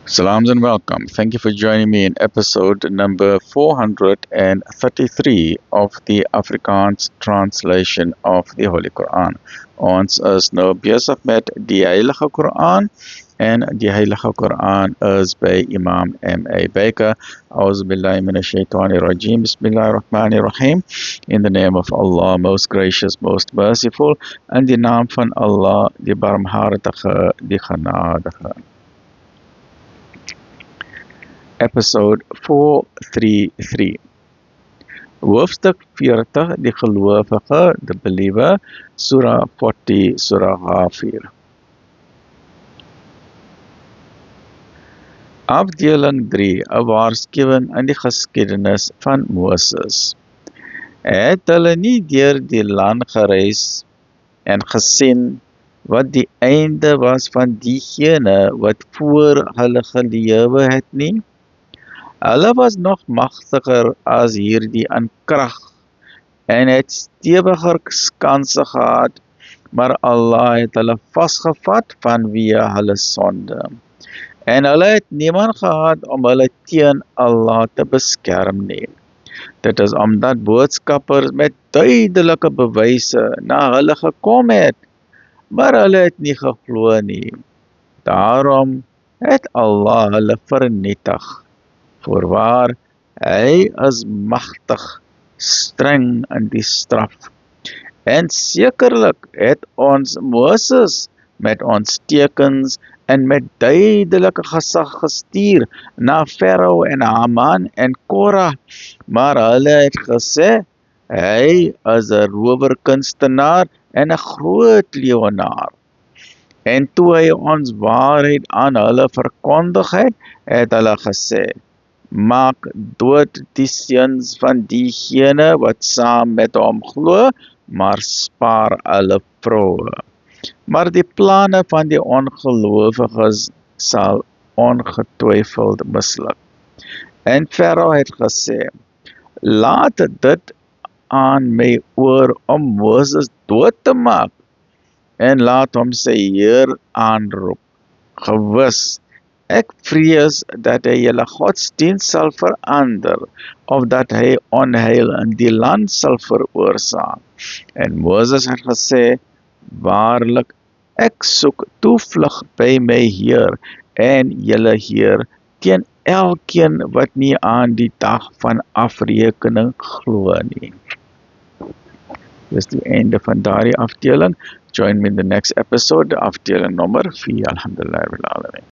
Salams and welcome. Thank you for joining me in episode number 433 of the Afrikaans translation of the Holy Quran. Ons is nou besig met die Heilige Quran en die Heilige Quran is by Imam M.A. Baker. Auzubillahi minash shaitani rajim. Bismillahir Rahmanir Rahim. In the name of Allah, most gracious, most merciful, in die naam van Allah, die barmhartige, die genadige. Episode 433. Hoofstuk 40, die gelovige, the believer, Surah 40, Surah Ghafir. Afdeling 3, 'n waarskuwing in die geskiedenis van Moses. Het hulle nie deur die land gereis en gesien wat die einde was van diegene wat voor hulle gelewe het nie? Hulle was nog magtiger as hierdie in krag en het stewiger skanse gehad, maar Allah het hulle vasgevat vanweë hulle sonde. En hulle het niemand gehad om hulle teen Allah te beskerm nie. Dit is omdat boodskappers met duidelike bewyse na hulle gekom het, maar hulle het nie geglo nie. Daarom het Allah hulle vernietig. Voorwaar, hy is magtig, streng in die straf. En sekerlik het ons Moses met ons tekens en met duidelike gesag gestuur na Farao en Haman en Korah, maar hulle het gesê, hy is 'n rowerkunstenaar en 'n groot leeuwenaar. En toe hy ons waarheid aan hulle verkondig het hulle gesê, maak dood die seuns van diegene wat saam met hom glo, maar spaar hulle vroue. Maar die planne van die ongelowiges sal ongetwyfeld misluk. En Farao het gesê, laat dit aan my oor om Moses dood te maak, en laat hom sy Heer aanroep. Gewis, ek vrees dat hy julle godsdienst sal verander, of dat hy onheil in die land sal veroorsaak. En Moses het gesê, waarlik, ek soek toevlug by my Heer, en julle Heer, teen elkeen wat nie aan die dag van afrekening glo nie. Dis die einde van daardie afdeling. Join me in the next episode, afdeling nommer 4. Alhamdulillah.